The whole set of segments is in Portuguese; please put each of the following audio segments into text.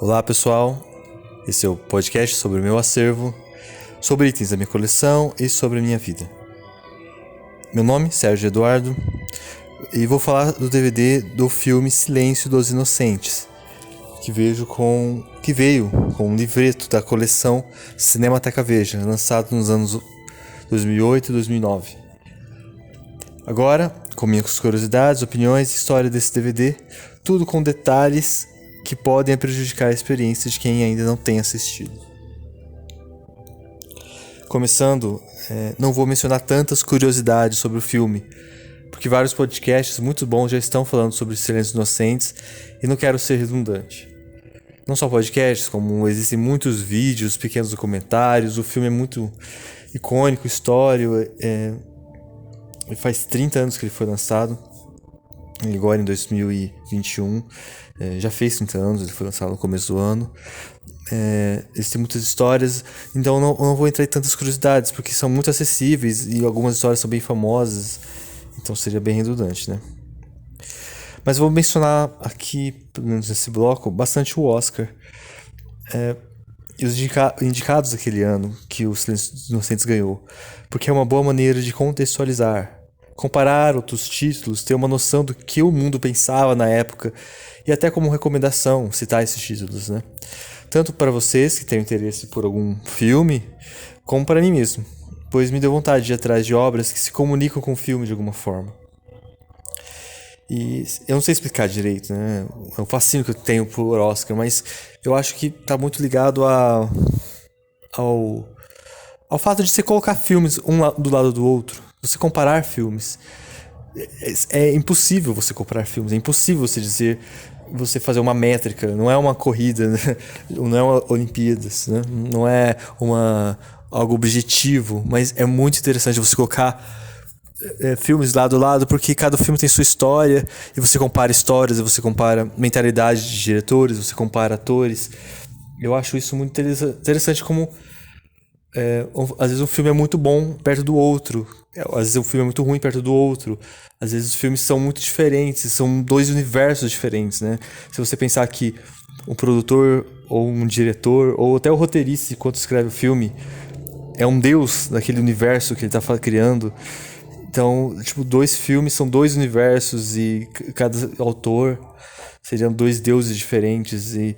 Olá pessoal, esse é o podcast sobre o meu acervo, sobre itens da minha coleção e sobre a minha vida. Meu nome é Sérgio Eduardo e vou falar do DVD do filme Silêncio dos Inocentes, que veio com um livreto da coleção Cinemateca Veja, lançado nos anos 2008 e 2009. Agora, com minhas curiosidades, opiniões e história desse DVD, tudo com detalhes que podem prejudicar a experiência de quem ainda não tem assistido. Começando, não vou mencionar tantas curiosidades sobre o filme, porque vários podcasts muito bons já estão falando sobre Silêncios Inocentes e não quero ser redundante. Não só podcasts, como existem muitos vídeos, pequenos documentários, o filme é muito icônico, histórico, faz 30 anos que ele foi lançado, agora em 2021, já fez 30 anos, ele foi lançado no começo do ano. Existem muitas histórias, então não vou entrar em tantas curiosidades, porque são muito acessíveis e algumas histórias são bem famosas, então seria bem redundante, né? Mas vou mencionar aqui, pelo menos nesse bloco, bastante o Oscar. E os indicados daquele ano que o Silêncio dos Inocentes ganhou, porque é uma boa maneira de contextualizar, comparar outros títulos, ter uma noção do que o mundo pensava na época e até como recomendação citar esses títulos, né? Tanto para vocês que têm interesse por algum filme, como para mim mesmo, pois me deu vontade de ir atrás de obras que se comunicam com o filme de alguma forma. E eu não sei explicar direito, né? É um fascínio que eu tenho por Oscar, mas eu acho que tá muito ligado ao fato de você colocar filmes um do lado do outro, você comparar filmes. É impossível você comparar filmes, é impossível você fazer uma métrica, não é uma corrida, né? Não é uma Olimpíadas, né? Não é algo objetivo, mas é muito interessante você colocar filmes lado a lado, porque cada filme tem sua história, e você compara histórias, e você compara mentalidade de diretores, você compara atores. Eu acho isso muito interessante como às vezes um filme é muito bom perto do outro, às vezes um filme é muito ruim perto do outro, às vezes os filmes são muito diferentes, são dois universos diferentes, né? Se você pensar que um produtor ou um diretor ou até o roteirista, enquanto escreve o filme, é um deus daquele universo que ele está criando. Então, dois filmes são dois universos e cada autor seriam dois deuses diferentes, e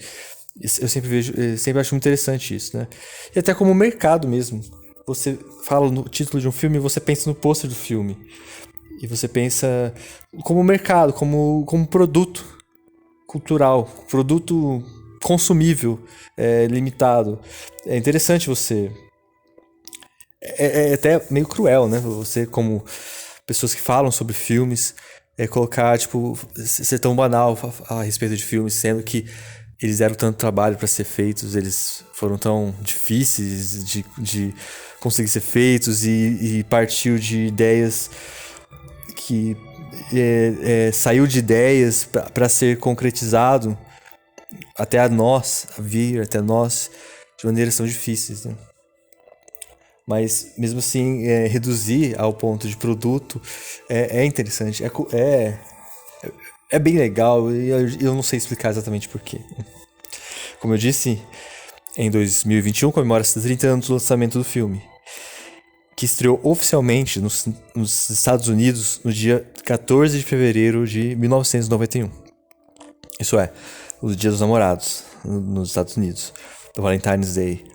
eu sempre acho muito interessante isso, né? E até como mercado mesmo. Você fala no título de um filme e você pensa no pôster do filme. E você pensa como mercado, como produto cultural, produto consumível, limitado. É interessante você... É até meio cruel, né? Você, como pessoas que falam sobre filmes, colocar, ser tão banal a respeito de filmes, sendo que eles deram tanto trabalho para ser feitos, eles foram tão difíceis de conseguir ser feitos e partiu de ideias que saiu de ideias para ser concretizado vir até nós de maneiras tão difíceis, né? Mas mesmo assim, reduzir ao ponto de produto é interessante, é bem legal, e eu não sei explicar exatamente porquê. Como eu disse, em 2021 comemora-se 30 anos do lançamento do filme, que estreou oficialmente nos Estados Unidos no dia 14 de fevereiro de 1991. Isso é, o Dia dos Namorados, nos Estados Unidos, do Valentine's Day.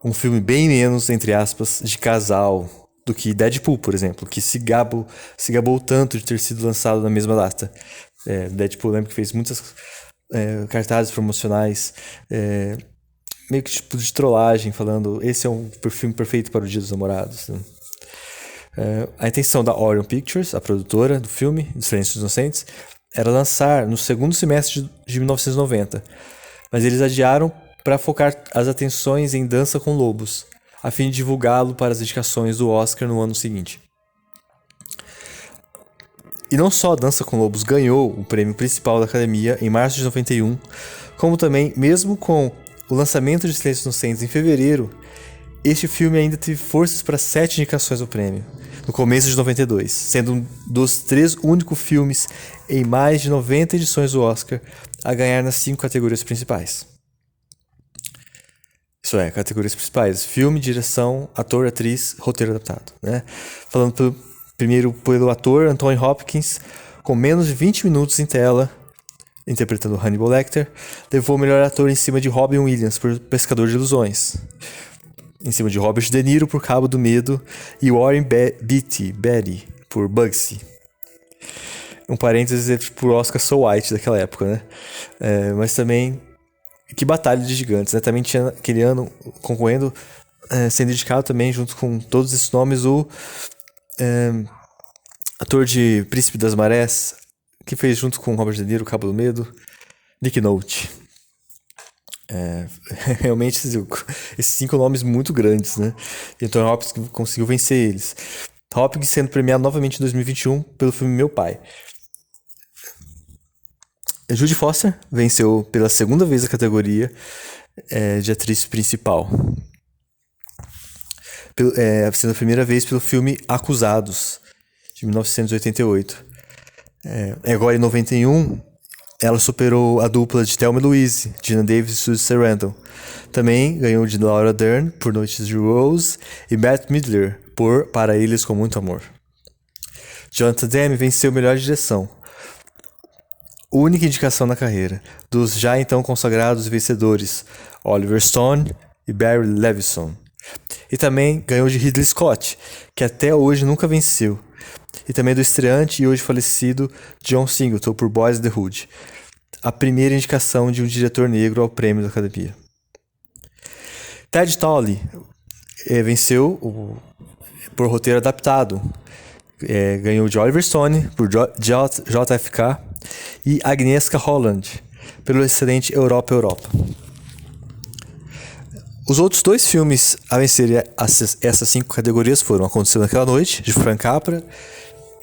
Um filme bem menos, entre aspas, de casal do que Deadpool, por exemplo, que se gabou tanto de ter sido lançado na mesma data. Deadpool, lembro que fez muitas cartazes promocionais, meio que de trollagem, falando esse é um filme perfeito para o Dia dos Namorados, né? A intenção da Orion Pictures, a produtora do filme, de Silêncios dos Inocentes, era lançar no segundo semestre de 1990, mas eles adiaram para focar as atenções em Dança com Lobos, a fim de divulgá-lo para as indicações do Oscar no ano seguinte. E não só Dança com Lobos ganhou o prêmio principal da Academia em março de 91, como também, mesmo com o lançamento de Silêncios Inocentes em fevereiro, este filme ainda teve forças para 7 indicações ao prêmio, no começo de 92, sendo um dos 3 únicos filmes em mais de 90 edições do Oscar a ganhar nas 5 categorias principais. Isso é, categorias principais: filme, direção, ator, atriz, roteiro adaptado, né? Falando primeiro pelo ator Anthony Hopkins, com menos de 20 minutos em tela, interpretando Hannibal Lecter, levou o melhor ator em cima de Robin Williams por Pescador de Ilusões, em cima de Robert De Niro por Cabo do Medo e Warren Beatty por Bugsy. Um parênteses por Oscar So White daquela época, né? Mas também, que batalha de gigantes, né? Também tinha aquele ano concorrendo, sendo indicado também, junto com todos esses nomes, o ator de Príncipe das Marés, que fez junto com Robert De Niro Cabo do Medo, Nick Nolte. Realmente esses 5 nomes muito grandes, né? Então Hopkins conseguiu vencer eles. Hopkins sendo premiado novamente em 2021 pelo filme Meu Pai. Judy Foster venceu pela 2ª vez a categoria de atriz principal, sendo a primeira vez pelo filme Acusados, de 1988. Agora em 91, ela superou a dupla de Thelma e Louise, Geena Davis e Suzy Sarandon. Também ganhou de Laura Dern por Noites de Rose e Bette Midler por Para Eles com Muito Amor. Jonathan Demme venceu melhor direção, única indicação na carreira, dos já então consagrados vencedores Oliver Stone e Barry Levinson. E também ganhou de Ridley Scott, que até hoje nunca venceu. E também do estreante e hoje falecido John Singleton por Boys in the Hood, a primeira indicação de um diretor negro ao prêmio da Academia. Ted Tolley venceu por roteiro adaptado, ganhou de Oliver Stone por JFK e Agnieszka Holland pelo excelente Europa. Os outros 2 filmes a vencerem essas 5 categorias foram Aconteceu Naquela Noite, de Frank Capra,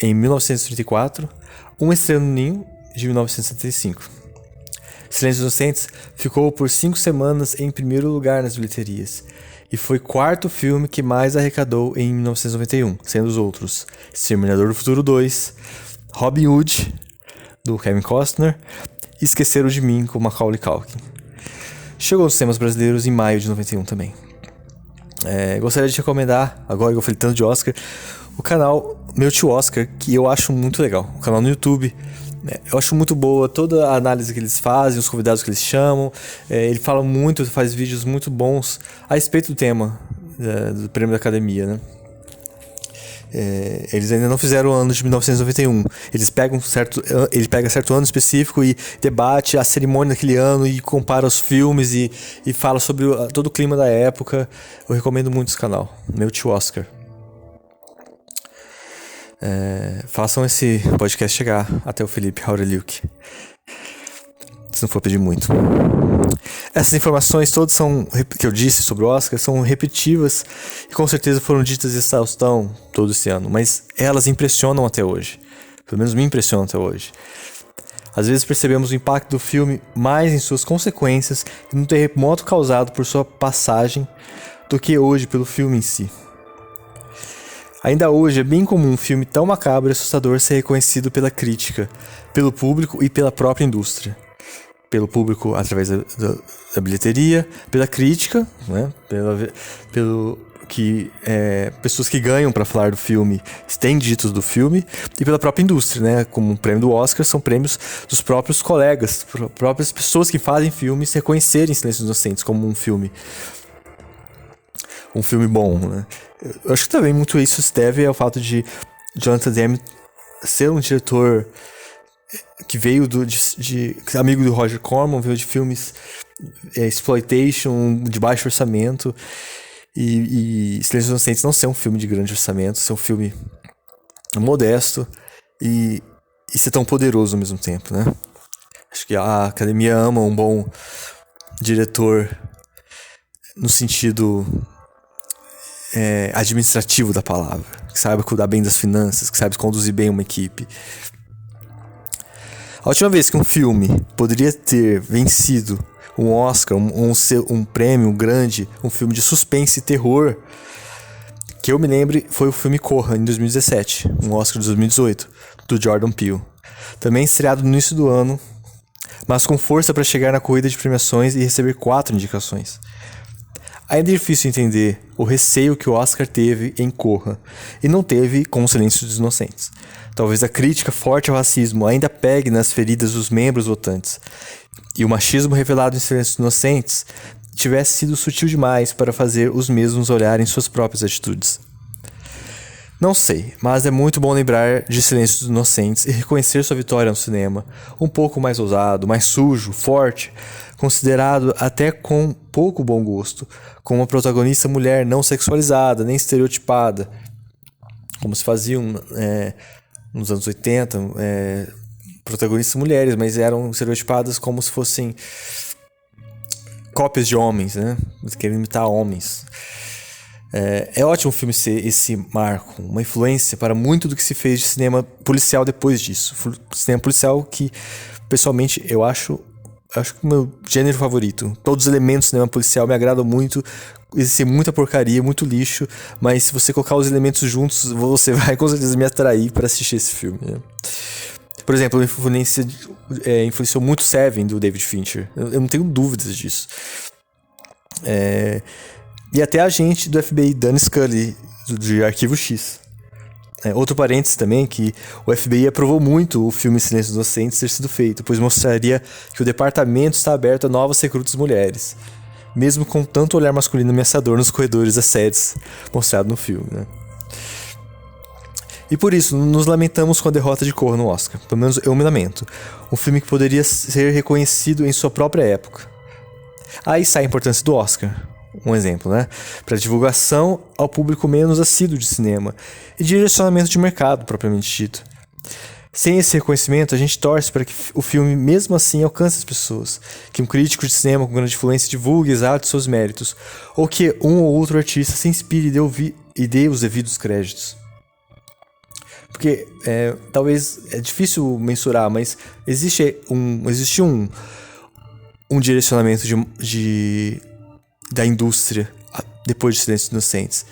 em 1934, Uma Estrela no Ninho, de 1975. Silêncio dos Inocentes ficou por 5 semanas em primeiro lugar nas bilheterias e foi o 4º filme que mais arrecadou em 1991, sendo os outros Exterminador do Futuro 2, Robin Hood, do Kevin Costner, e Esqueceram de Mim, com Macaulay Culkin. Chegou aos cinemas brasileiros em maio de 91 também. Gostaria de recomendar, agora que eu falei tanto de Oscar, o canal Meu Tio Oscar, que eu acho muito legal. O canal no YouTube, eu acho muito boa toda a análise que eles fazem, os convidados que eles chamam. Ele fala muito, faz vídeos muito bons a respeito do tema do Prêmio da Academia, né? Eles ainda não fizeram o ano de 1991. Ele pega certo ano específico e debate a cerimônia daquele ano e compara os filmes e fala sobre todo o clima da época. Eu recomendo muito esse canal, Meu Tio Oscar. Façam esse podcast chegar até o Felipe Aureliuk, se não for pedir muito. Essas informações todas que eu disse sobre o Oscar são repetitivas e com certeza foram ditas em exaustão todo esse ano, mas elas impressionam até hoje. Pelo menos me impressionam até hoje. Às vezes percebemos o impacto do filme mais em suas consequências e no terremoto causado por sua passagem do que hoje pelo filme em si. Ainda hoje é bem comum um filme tão macabro e assustador ser reconhecido pela crítica, pelo público e pela própria indústria. Pelo público através da bilheteria, pela crítica, né? Pessoas que ganham para falar do filme têm ditos do filme, e pela própria indústria, né? Como o prêmio do Oscar são prêmios dos próprios colegas, próprias pessoas que fazem filmes reconhecerem Silêncio dos Inocentes como um filme bom, né? Eu acho que também muito isso se deve ao fato de Jonathan Demme ser um diretor que veio amigo do Roger Corman, veio de filmes exploitation, de baixo orçamento, e Silêncio dos Inocentes não ser um filme de grande orçamento, ser um filme modesto e ser tão poderoso ao mesmo tempo, né? Acho que a Academia ama um bom diretor no sentido administrativo da palavra, que saiba cuidar bem das finanças, que saiba conduzir bem uma equipe. A última vez que um filme poderia ter vencido um Oscar, um prêmio grande, um filme de suspense e terror, que eu me lembre foi o filme Corra, em 2017, um Oscar de 2018, do Jordan Peele. Também estreado no início do ano, mas com força para chegar na corrida de premiações e receber 4 indicações. Ainda é difícil entender o receio que o Oscar teve em Corra, e não teve com O Silêncio dos Inocentes. Talvez a crítica forte ao racismo ainda pegue nas feridas dos membros votantes, e o machismo revelado em Silêncio dos Inocentes tivesse sido sutil demais para fazer os mesmos olharem suas próprias atitudes. Não sei, mas é muito bom lembrar de Silêncio dos Inocentes e reconhecer sua vitória no cinema, um pouco mais ousado, mais sujo, forte, considerado até com pouco bom gosto, com uma protagonista mulher não sexualizada, nem estereotipada, como se faziam nos anos 80, protagonistas mulheres, mas eram estereotipadas como se fossem cópias de homens, né? Querendo imitar homens. É ótimo o filme ser esse marco, uma influência para muito do que se fez de cinema policial depois disso. Cinema policial que, pessoalmente, eu acho que o meu gênero favorito. Todos os elementos do cinema policial me agradam muito. Existe muita porcaria, muito lixo, mas se você colocar os elementos juntos, você vai com certeza me atrair para assistir esse filme, né? Por exemplo, influenciou muito Seven, do David Fincher. Eu não tenho dúvidas disso. E até a agente do FBI, Dana Scully, de Arquivo X. Outro parênteses também, que o FBI aprovou muito o filme Silêncio dos Inocentes ter sido feito, pois mostraria que o departamento está aberto a novas recrutas mulheres, mesmo com tanto olhar masculino ameaçador nos corredores das sedes mostrado no filme, né? E por isso, nos lamentamos com a derrota de Corra no Oscar. Pelo menos eu me lamento. Um filme que poderia ser reconhecido em sua própria época. Aí sai a importância do Oscar. Um exemplo, né? Para divulgação ao público menos assíduo de cinema e direcionamento de mercado, propriamente dito. Sem esse reconhecimento, a gente torce para que o filme, mesmo assim, alcance as pessoas, que um crítico de cinema com grande influência divulgue e exalte seus méritos, ou que um ou outro artista se inspire e dê os devidos créditos. Porque talvez é difícil mensurar, mas existe um direcionamento da indústria depois de Silêncio dos Inocentes.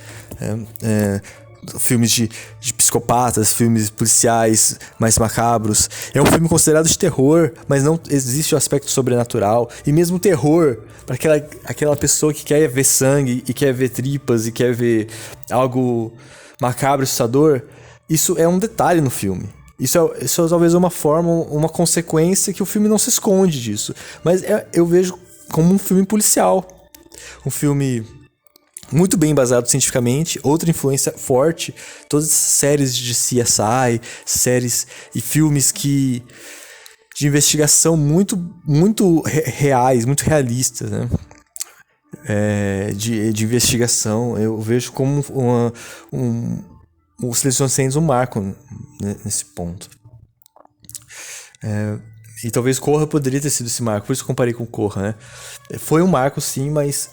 Filmes de psicopatas, filmes policiais mais macabros. É um filme considerado de terror, mas não existe o aspecto sobrenatural. E mesmo terror, para aquela pessoa que quer ver sangue, e quer ver tripas, e quer ver algo macabro, assustador, isso é um detalhe no filme. Isso é talvez uma consequência que o filme não se esconde disso. Mas eu vejo como um filme policial. Um filme muito bem embasado cientificamente, outra influência forte, todas as séries de CSI, séries e filmes de investigação muito, muito reais, muito realistas, né? De investigação, eu vejo como o Silêncio dos Inocentes um marco, né, nesse ponto. E talvez Corra poderia ter sido esse marco, por isso que eu comparei com Corra, né? Foi um marco, sim, mas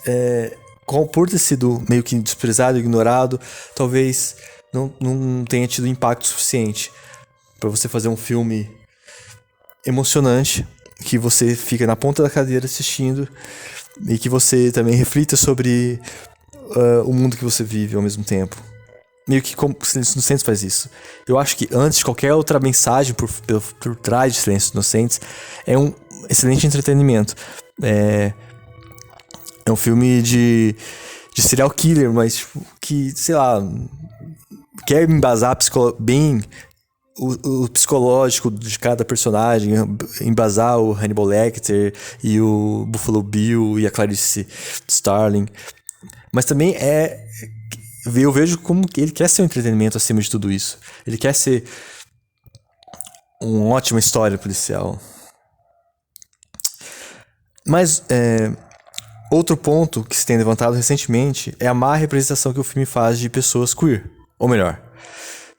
por ter sido meio que desprezado, ignorado, talvez não tenha tido impacto suficiente para você fazer um filme emocionante, que você fica na ponta da cadeira assistindo e que você também reflita sobre o mundo que você vive ao mesmo tempo. Meio que como Silêncio dos Inocentes faz isso. Eu acho que antes de qualquer outra mensagem por trás de Silêncio dos Inocentes, é um excelente entretenimento. É um filme de serial killer, mas tipo, que, sei lá, quer embasar bem o psicológico de cada personagem, embasar o Hannibal Lecter e o Buffalo Bill e a Clarice Starling. Mas também eu vejo como que ele quer ser um entretenimento acima de tudo isso. Ele quer ser uma ótima história policial. Mas outro ponto que se tem levantado recentemente é a má representação que o filme faz de pessoas queer. Ou melhor,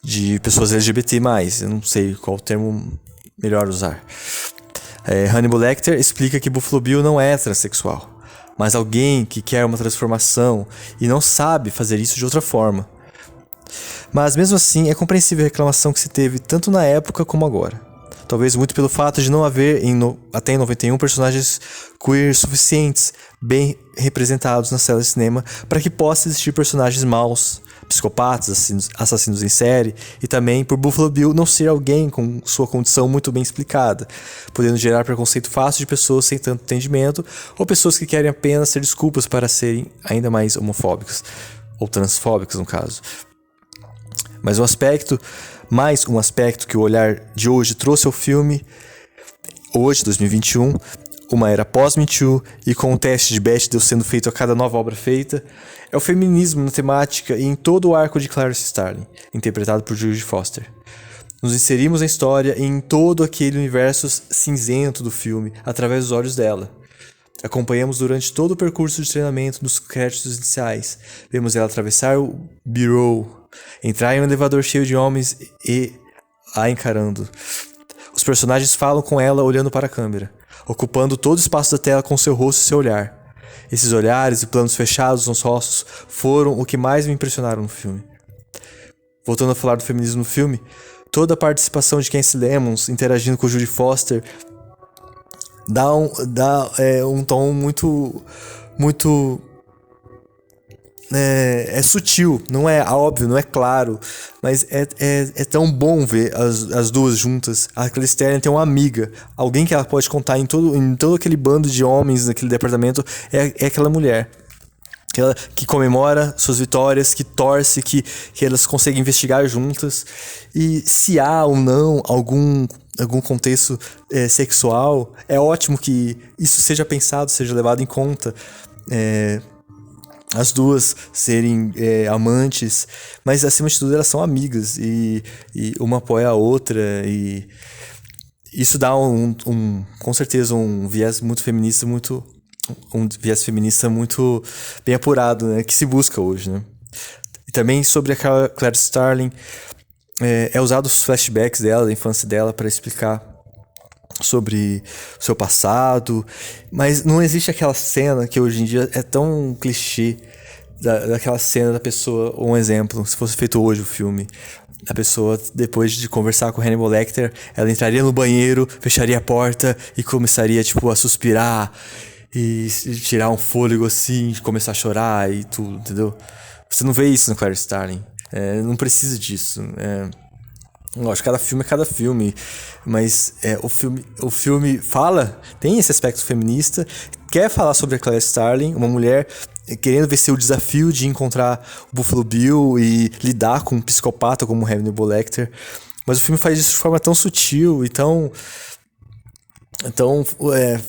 de pessoas LGBT+. Eu não sei qual termo melhor usar. Hannibal Lecter explica que Buffalo Bill não é transexual, mas alguém que quer uma transformação e não sabe fazer isso de outra forma. Mas mesmo assim, é compreensível a reclamação que se teve tanto na época como agora. Talvez muito pelo fato de não haver, até em 91, personagens queer suficientes, bem representados nas celas de cinema, para que possa existir personagens maus, psicopatas, assassinos em série, e também por Buffalo Bill não ser alguém com sua condição muito bem explicada, podendo gerar preconceito fácil de pessoas sem tanto entendimento, ou pessoas que querem apenas ser desculpas para serem ainda mais homofóbicas, ou transfóbicas no caso. Mas um aspecto que o olhar de hoje trouxe ao filme, hoje, 2021, uma era pós-Me Too e com o teste de Bechdel sendo feito a cada nova obra feita, é o feminismo na temática e em todo o arco de Clarice Starling, interpretado por Jodie Foster. Nos inserimos na história e em todo aquele universo cinzento do filme, através dos olhos dela. Acompanhamos durante todo o percurso de treinamento dos créditos iniciais. Vemos ela atravessar o bureau, entrar em um elevador cheio de homens e a encarando. Os personagens falam com ela olhando para a câmera, ocupando todo o espaço da tela com seu rosto e seu olhar. Esses olhares e planos fechados nos rostos foram o que mais me impressionaram no filme. Voltando a falar do feminismo no filme, toda a participação de Kency Lemons interagindo com Jodie Foster dá um tom muito é sutil, não é óbvio, não é claro, mas é tão bom ver as duas juntas. A Clarice Starling tem uma amiga, alguém que ela pode contar em todo aquele bando de homens naquele departamento, é aquela mulher. Que comemora suas vitórias, que torce, que elas conseguem investigar juntas. E se há ou não algum contexto sexual, é ótimo que isso seja pensado, seja levado em conta. As duas serem amantes, mas acima de tudo elas são amigas e uma apoia a outra, e isso dá com certeza um viés muito feminista, um viés feminista muito bem apurado, né, que se busca hoje, né? E também sobre a Clarice Starling, é usado os flashbacks dela, da infância dela, para explicar sobre o seu passado, mas não existe aquela cena que hoje em dia é tão clichê, daquela cena da pessoa, um exemplo, se fosse feito hoje o filme, a pessoa, depois de conversar com o Hannibal Lecter, ela entraria no banheiro, fecharia a porta e começaria, a suspirar e tirar um fôlego assim, começar a chorar e tudo, entendeu? Você não vê isso no Clarice Starling, não precisa disso, lógico, cada filme é cada filme, mas o filme tem esse aspecto feminista, quer falar sobre a Clarice Starling, uma mulher querendo vencer o desafio de encontrar o Buffalo Bill e lidar com um psicopata como o Hannibal Lecter, mas o filme faz isso de forma tão sutil e tão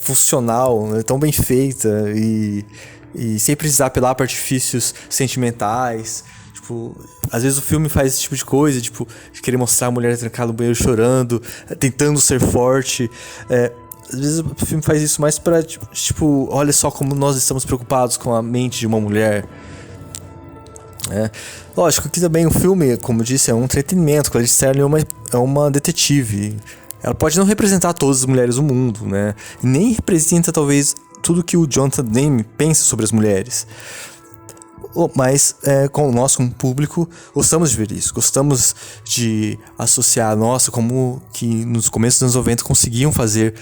funcional, né, tão bem feita e sem precisar apelar para artifícios sentimentais. Às vezes o filme faz esse tipo de coisa, de querer mostrar a mulher trancada no banheiro chorando, tentando ser forte. Às vezes o filme faz isso mais pra, olha só como nós estamos preocupados com a mente de uma mulher. Lógico que também o filme, como eu disse, é um entretenimento. Clarice Starling é uma detetive. Ela pode não representar todas as mulheres do mundo, né? E nem representa, talvez, tudo que o Jonathan Demme pensa sobre as mulheres. Mas nós, como público, gostamos de ver isso. Gostamos de associar, como que nos começos dos anos 90 conseguiam fazer,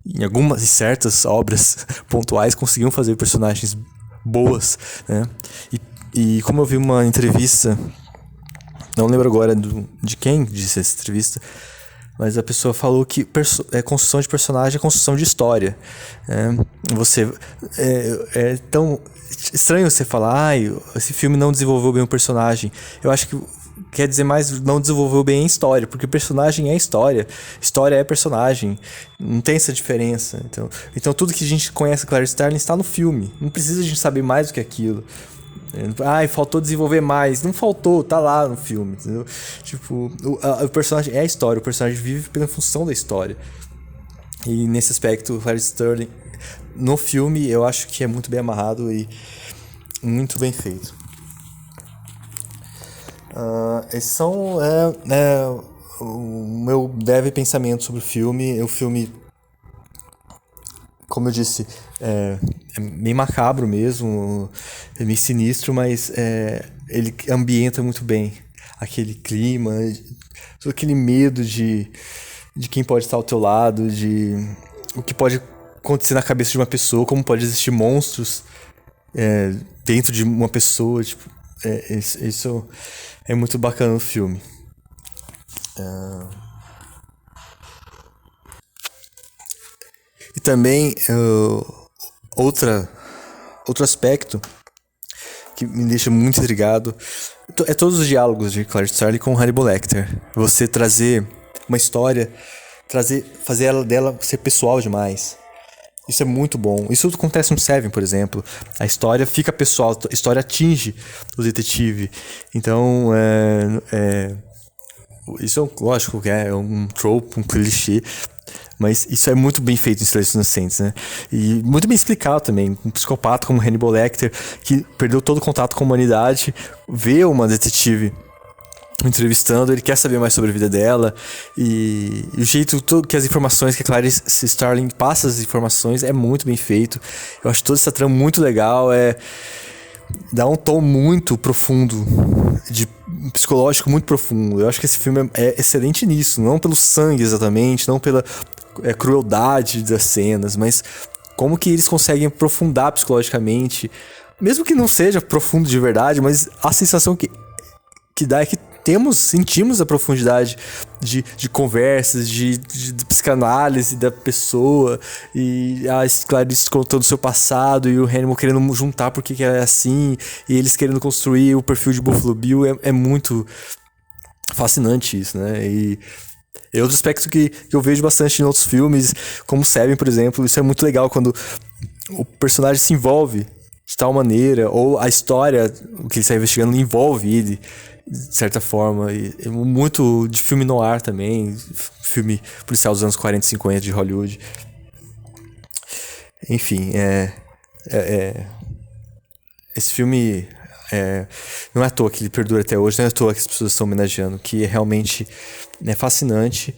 em algumas e certas obras pontuais, conseguiam fazer personagens boas, né? E como eu vi uma entrevista, não lembro agora de quem disse essa entrevista, mas a pessoa falou que construção de personagem é construção de história. É tão estranho você falar, esse filme não desenvolveu bem o personagem. Eu acho que quer dizer mais, não desenvolveu bem a história, porque personagem é história é personagem, não tem essa diferença. Então tudo que a gente conhece a Clarice Starling está no filme, não precisa a gente saber mais do que aquilo. Faltou desenvolver mais. Não faltou, tá lá no filme, entendeu? O personagem é a história, o personagem vive pela função da história. E nesse aspecto, o Clarice Starling no filme eu acho que é muito bem amarrado e muito bem feito. Esses são o meu breve pensamento sobre o filme. O filme, como eu disse, é meio macabro mesmo, é meio sinistro, mas ele ambienta muito bem aquele clima, todo aquele medo de quem pode estar ao teu lado, de o que pode acontecer na cabeça de uma pessoa, como pode existir monstros dentro de uma pessoa. Isso é muito bacana no filme. E também, outro aspecto que me deixa muito intrigado é todos os diálogos de Clarice Starling com Hannibal Lecter. Você trazer uma história, fazer ela dela ser pessoal demais. Isso é muito bom. Isso acontece no Seven, por exemplo. A história fica pessoal, a história atinge o detetive. Então, isso é lógico que é um trope, um clichê, mas isso é muito bem feito em Silêncio dos Inocentes, né? E muito bem explicado também. Um psicopata como Hannibal Lecter, que perdeu todo o contato com a humanidade, vê uma detetive entrevistando, ele quer saber mais sobre a vida dela, e o jeito que as informações que a Clarice Starling passa, as informações, é muito bem feito. Eu acho toda essa trama muito legal, dá um tom muito profundo, de psicológico muito profundo. Eu acho que esse filme é excelente nisso, não pelo sangue exatamente, não pela crueldade das cenas, mas como que eles conseguem aprofundar psicologicamente, mesmo que não seja profundo de verdade, mas a sensação que dá é que sentimos a profundidade de conversas, de psicanálise da pessoa, e a Clarice contando o seu passado, e o Hannibal querendo juntar porque que é assim, e eles querendo construir o perfil de Buffalo Bill. É muito fascinante isso, né? E é outro aspecto que eu vejo bastante em outros filmes, como Seven, por exemplo. Isso é muito legal quando o personagem se envolve de tal maneira, ou a história, o que ele está investigando, envolve ele de certa forma. E muito de filme noir também, filme policial dos anos 40 e 50 de Hollywood. Enfim, esse filme não é à toa que ele perdura até hoje, não é à toa que as pessoas estão homenageando, que é realmente fascinante.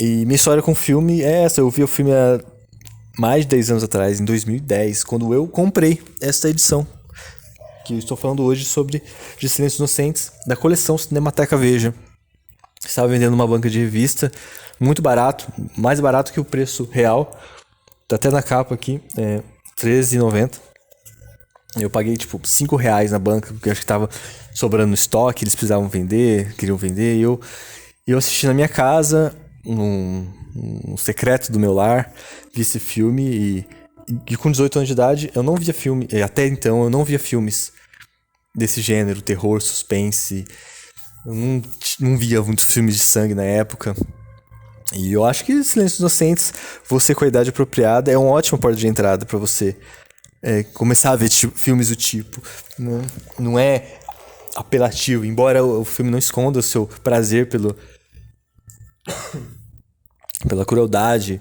E minha história com o filme é essa. Eu vi o filme há mais de 10 anos atrás, em 2010, quando eu comprei esta edição que eu estou falando hoje, sobre De Silêncios Inocentes, da coleção Cinemateca Veja. Estava vendendo numa banca de revista, muito barato, mais barato que o preço real. Tá até na capa aqui, R$13,90. Eu paguei tipo R$5 na banca, porque eu acho que tava sobrando no estoque, eles precisavam vender, queriam vender. E eu assisti na minha casa, num secreto do meu lar, vi esse filme e com 18 anos de idade, eu não via filme, até então eu não via filmes desse gênero, terror, suspense. Eu não via muitos filmes de sangue na época. E eu acho que Silêncios Inocentes, você com a idade apropriada, é uma ótima porta de entrada pra você começar a ver filmes do tipo. Não é apelativo, embora o filme não esconda o seu prazer pela crueldade,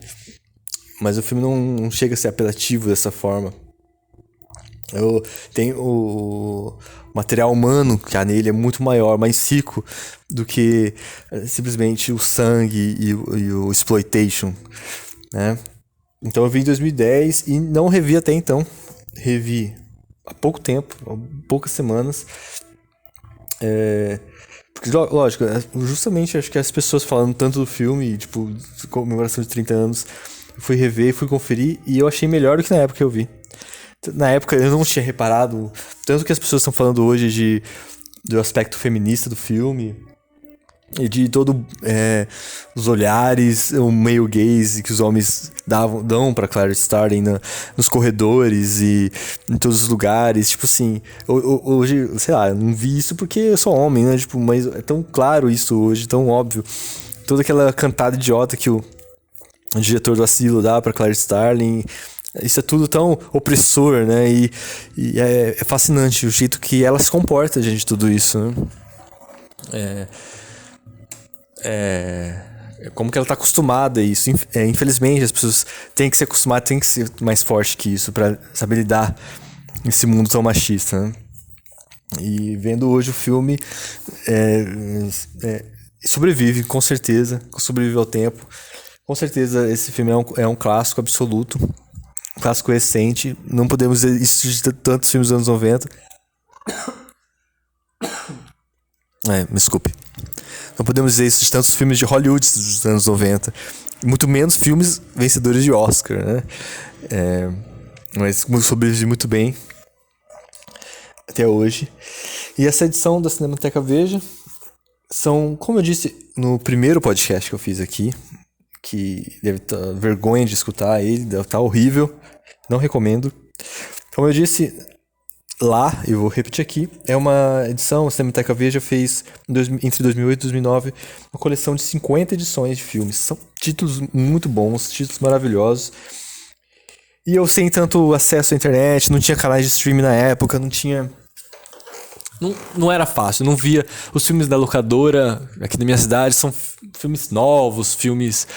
mas o filme não chega a ser apelativo dessa forma. Tem o material humano que há nele é muito maior, mais rico do que simplesmente o sangue e o exploitation, né? Então eu vi em 2010 e não revi até então. Revi há pouco tempo, há poucas semanas. Porque, lógico, justamente acho que as pessoas falando tanto do filme, tipo, comemoração de 30 anos, eu fui rever, fui conferir, e eu achei melhor do que na época que eu vi. Na época eu não tinha reparado tanto que as pessoas estão falando hoje do aspecto feminista do filme, e de todo os olhares, o male gaze que os homens dão pra Clarice Starling nos corredores e em todos os lugares. Tipo assim, hoje, sei lá, eu não vi isso porque eu sou homem, né? Tipo, mas é tão claro isso hoje, tão óbvio. Toda aquela cantada idiota que o diretor do Asilo dá pra Clarice Starling. Isso é tudo tão opressor, né? E é fascinante o jeito que ela se comporta diante de tudo isso, né? Como que ela tá acostumada a isso. Infelizmente, as pessoas têm que se acostumar, têm que ser mais forte que isso pra saber lidar nesse mundo tão machista, né? E vendo hoje o filme, sobrevive, com certeza. Sobrevive ao tempo. Com certeza, esse filme é um clássico absoluto. Um clássico recente. Não podemos dizer isso de tantos filmes dos anos 90. Me desculpe. Não podemos dizer isso de tantos filmes de Hollywood dos anos 90. Muito menos filmes vencedores de Oscar, né? Mas sobrevive muito bem. até hoje. E essa edição da Cinemateca Veja são, como eu disse no primeiro podcast que eu fiz aqui, que deve estar vergonha de escutar ele, deve estar horrível, não recomendo. Como eu disse lá, eu vou repetir aqui, é uma edição, a Cinemateca Veja fez entre 2008 e 2009 uma coleção de 50 edições de filmes. São títulos muito bons, títulos maravilhosos. E eu sem tanto acesso à internet, não tinha canais de streaming na época, não era fácil, não via os filmes da locadora aqui na minha cidade, são filmes novos, filmes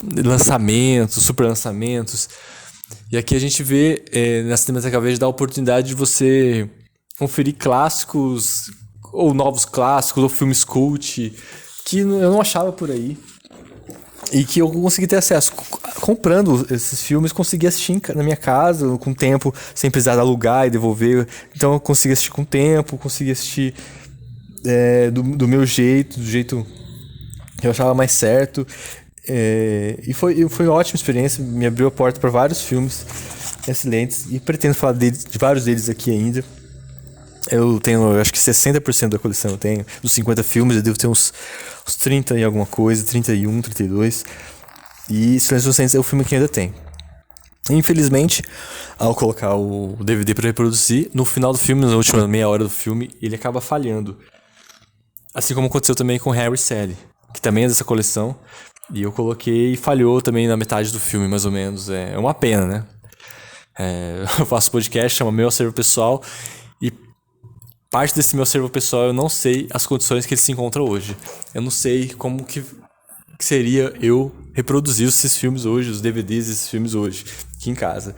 lançamentos, super lançamentos. E aqui a gente vê, na Cinemateca Veja, dá a oportunidade de você conferir clássicos, ou novos clássicos, ou filmes cult, que eu não achava por aí. E que eu consegui ter acesso. Comprando esses filmes, consegui assistir na minha casa, com tempo, sem precisar alugar e devolver. Então eu consegui assistir com tempo, consegui assistir do meu jeito, do jeito que eu achava mais certo. E foi uma ótima experiência, me abriu a porta para vários filmes excelentes. E pretendo falar de vários deles aqui ainda. Eu tenho, acho que 60% da coleção eu tenho. Dos 50 filmes, eu devo ter uns 30 e alguma coisa, 31, 32. E Silêncio dos Inocentes é o filme que eu ainda tenho. Infelizmente, ao colocar o DVD para reproduzir, no final do filme, na última meia hora do filme, ele acaba falhando. Assim como aconteceu também com Harry e Sally, que também é dessa coleção. E eu coloquei e falhou também na metade do filme, mais ou menos. É uma pena, né? Eu faço podcast, chama Meu Acervo Pessoal. E parte desse meu acervo pessoal, eu não sei as condições que ele se encontra hoje. Eu não sei como que seria eu reproduzir esses filmes hoje, os DVDs desses filmes hoje, aqui em casa.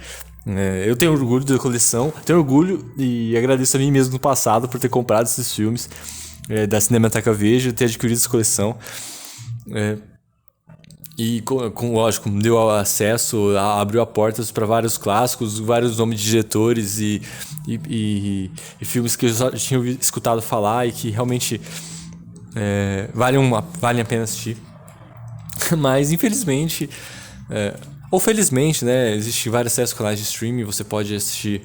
Eu tenho orgulho da coleção, tenho orgulho e agradeço a mim mesmo no passado por ter comprado esses filmes da Cinemateca Veja, ter adquirido essa coleção. E, lógico, me deu acesso, abriu a portas para vários clássicos, vários nomes de diretores e filmes que eu já tinha escutado falar e que realmente valem a pena assistir. Mas, infelizmente, ou felizmente, né, existem vários acessos canais de streaming, você pode assistir.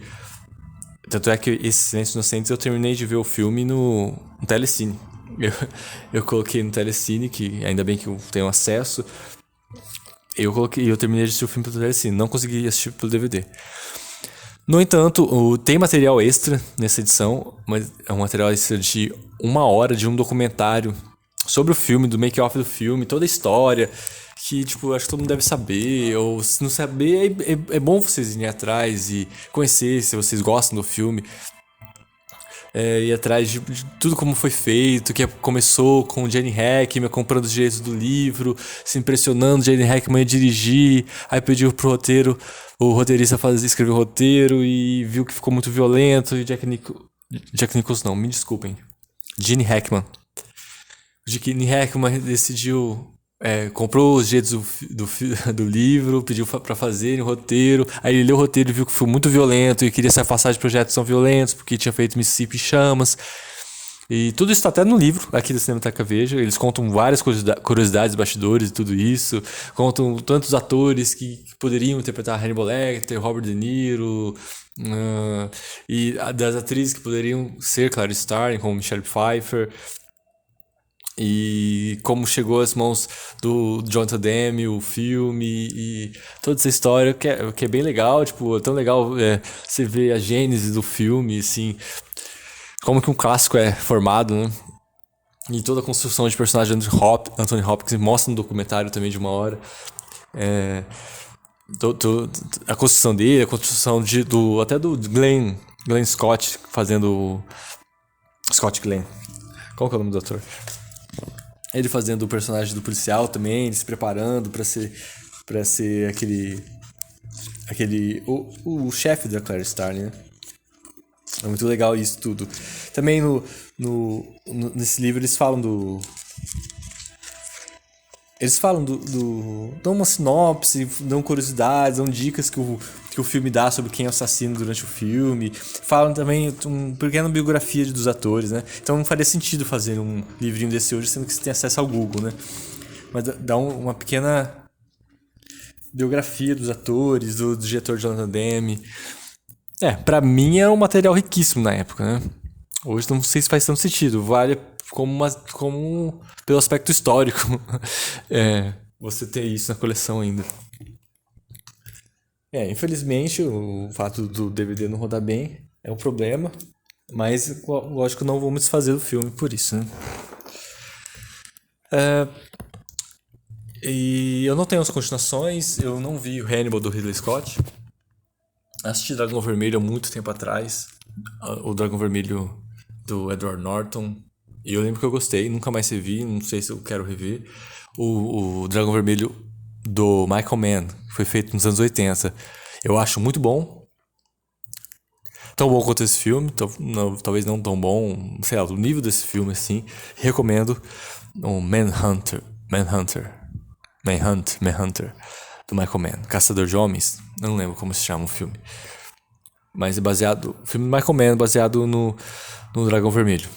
Tanto é que esse Silêncio Inocentes eu terminei de ver o filme no Telecine. Eu coloquei no Telecine, que ainda bem que eu tenho acesso. Eu terminei de assistir o filme pelo Telecine, não consegui assistir pelo DVD. No entanto, tem material extra nessa edição, mas é um material extra de 1 hora de um documentário sobre o filme, do make-off do filme, toda a história, que, tipo, acho que todo mundo deve saber, ou se não saber, é bom vocês irem atrás e conhecer, se vocês gostam do filme. Ir atrás de tudo como foi feito, que começou com Gene Hackman comprando os direitos do livro, se impressionando, Gene Hackman ia dirigir, aí pediu pro o roteirista escrever o roteiro e viu que ficou muito violento, e Jack Nicholson não, me desculpem, Gene Hackman decidiu, comprou os direitos do livro, pediu pra fazerem o roteiro, aí ele leu o roteiro e viu que foi muito violento e queria se afastar de projetos tão violentos, porque tinha feito Mississippi em Chamas. E tudo isso tá até no livro aqui da Cinemateca Veja. Eles contam várias curiosidades, bastidores e tudo isso. Contam tantos atores que poderiam interpretar Hannibal Lecter, Robert De Niro, e das atrizes que poderiam ser Clarice Starling, como Michelle Pfeiffer. E como chegou às mãos do Jonathan Demme, o filme, e toda essa história que é bem legal, tipo, é tão legal você ver a gênese do filme, assim, como que um clássico é formado, né? E toda a construção de personagem de Anthony Hopkins mostra no documentário também de 1 hora. A construção dele, a construção até do Glenn Scott fazendo Scott Glenn. Qual que é o nome do ator? Ele fazendo o personagem do policial também, ele se preparando pra ser o chefe da Clarice Starling, né? É muito legal isso tudo. Também nesse livro eles falam dão uma sinopse, dão curiosidades, dão dicas que o filme dá sobre quem é o assassino durante o filme. Falam também uma pequena biografia dos atores, né? Então não faria sentido fazer um livrinho desse hoje, sendo que você tem acesso ao Google, né? Mas dá uma pequena biografia dos atores, do diretor Jonathan Demme. Pra mim era um material riquíssimo na época, né? Hoje não sei se faz tanto sentido. Vale como pelo aspecto histórico. Você ter isso na coleção ainda. Infelizmente, o fato do DVD não rodar bem é um problema. Mas, lógico, não vou me desfazer do filme por isso, né? E eu não tenho as continuações, eu não vi o Hannibal do Ridley Scott. Assisti Dragão Vermelho há muito tempo atrás. O Dragão Vermelho do Edward Norton. E eu lembro que eu gostei, nunca mais revi, não sei se eu quero rever. O Dragão Vermelho do Michael Mann, que foi feito nos anos 80. Eu acho muito bom. Tão bom quanto esse filme, talvez não tão bom, sei lá, do nível desse filme, assim. Recomendo o Manhunter, do Michael Mann. Caçador de Homens, eu não lembro como se chama o filme. Mas é baseado, o filme do Michael Mann, baseado no Dragão Vermelho.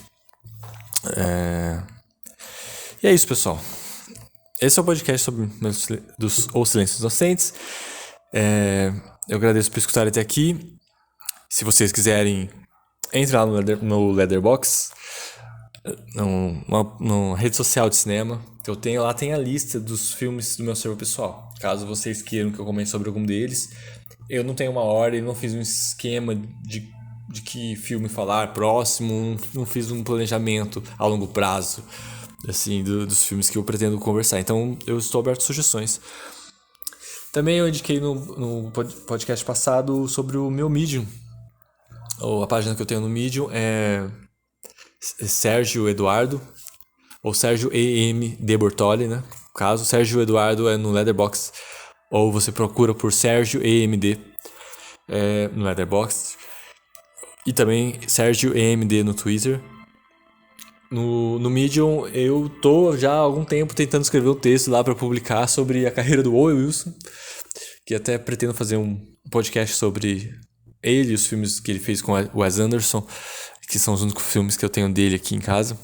E é isso, pessoal. Esse é o podcast sobre Os Silêncios Inocentes. Eu agradeço por escutarem até aqui. Se vocês quiserem, entre lá no Letterboxd, na rede social de cinema que eu tenho. Lá tem a lista dos filmes do meu server pessoal. Caso vocês queiram que eu comente sobre algum deles. Eu não tenho uma ordem, não fiz um esquema de que filme falar próximo, não fiz um planejamento a longo prazo, assim, dos filmes que eu pretendo conversar. Então eu estou aberto a sugestões. Também eu indiquei no podcast passado sobre o meu Medium. Ou a página que eu tenho no Medium é Sérgio Eduardo, ou Sérgio E.M. de Bortoli, né? No caso, Sérgio Eduardo é no Letterboxd, ou você procura por Sérgio EMD no Letterboxd. E também Sérgio EMD no Twitter. No Medium, eu tô já há algum tempo tentando escrever um texto lá para publicar sobre a carreira do Owen Wilson, que até pretendo fazer um podcast sobre ele e os filmes que ele fez com o Wes Anderson, que são os únicos filmes que eu tenho dele aqui em casa.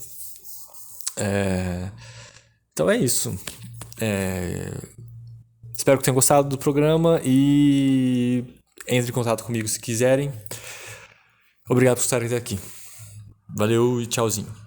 Então é isso. Espero que tenham gostado do programa e entre em contato comigo se quiserem. Obrigado por estarem até aqui. Valeu e tchauzinho.